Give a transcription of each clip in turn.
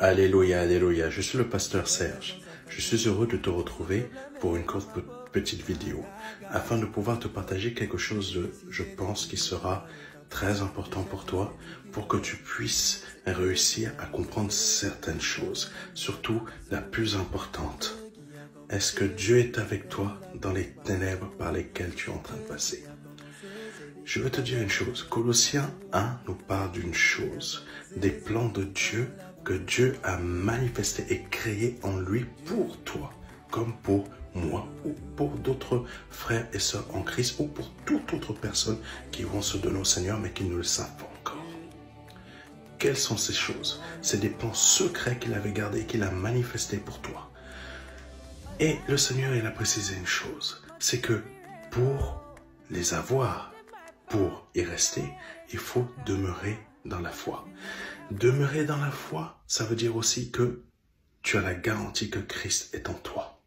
Alléluia, alléluia. Je suis le pasteur Serge. Je suis heureux de te retrouver pour une courte petite vidéo afin de pouvoir te partager quelque chose de, je pense, qui sera très important pour toi pour que tu puisses réussir à comprendre certaines choses, surtout la plus importante. Est-ce que Dieu est avec toi dans les ténèbres par lesquelles tu es en train de passer? Je veux te dire une chose. Colossiens 1 nous parle d'une chose, des plans de Dieu que Dieu a manifestés et créés en lui pour toi, comme pour moi ou pour d'autres frères et sœurs en Christ ou pour toute autre personne qui vont se donner au Seigneur mais qui ne le savent pas encore. Quelles sont ces choses? C'est des plans secrets qu'il avait gardés et qu'il a manifestés pour toi. Et le Seigneur, il a précisé une chose, c'est que pour les avoir, pour y rester, il faut demeurer dans la foi. Demeurer dans la foi, ça veut dire aussi que tu as la garantie que Christ est en toi.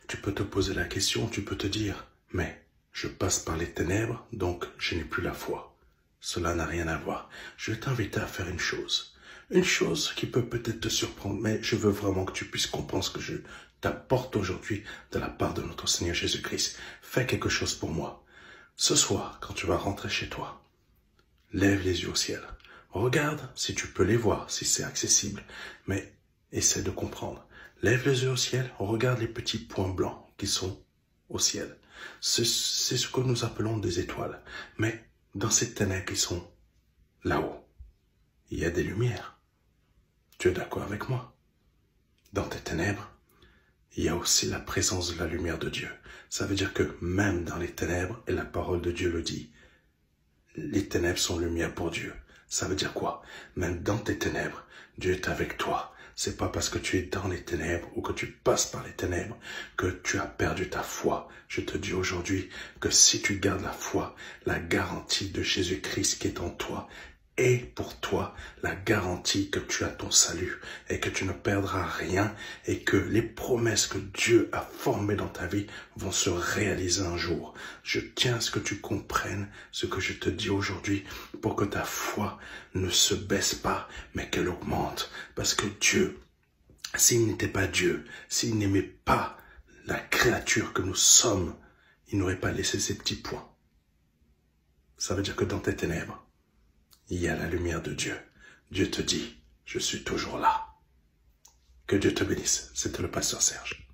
Tu peux te poser la question, tu peux te dire, mais je passe par les ténèbres, donc je n'ai plus la foi. Cela n'a rien à voir. Je vais t'inviter à faire une chose qui peut peut-être te surprendre, mais je veux vraiment que tu puisses comprendre ce que je t'apporte aujourd'hui de la part de notre Seigneur Jésus-Christ. Fais quelque chose pour moi. Ce soir, quand tu vas rentrer chez toi, lève les yeux au ciel. Regarde si tu peux les voir, si c'est accessible, mais essaie de comprendre. Lève les yeux au ciel, regarde les petits points blancs qui sont au ciel. C'est ce que nous appelons des étoiles. Mais dans ces ténèbres qui sont là-haut, il y a des lumières. Tu es d'accord avec moi? Dans tes ténèbres, il y a aussi la présence de la lumière de Dieu. Ça veut dire que même dans les ténèbres, et la parole de Dieu le dit, les ténèbres sont lumière pour Dieu. Ça veut dire quoi? Même dans tes ténèbres, Dieu est avec toi. C'est pas parce que tu es dans les ténèbres ou que tu passes par les ténèbres que tu as perdu ta foi. Je te dis aujourd'hui que si tu gardes la foi, la garantie de Jésus-Christ qui est en toi est pour toi la garantie que tu as ton salut et que tu ne perdras rien et que les promesses que Dieu a formées dans ta vie vont se réaliser un jour. Je tiens à ce que tu comprennes ce que je te dis aujourd'hui pour que ta foi ne se baisse pas mais qu'elle augmente. Parce que Dieu, s'il n'était pas Dieu, s'il n'aimait pas la créature que nous sommes, il n'aurait pas laissé ces petits points. Ça veut dire que dans tes ténèbres, il y a la lumière de Dieu. Dieu te dit, je suis toujours là. Que Dieu te bénisse. C'était le pasteur Serge.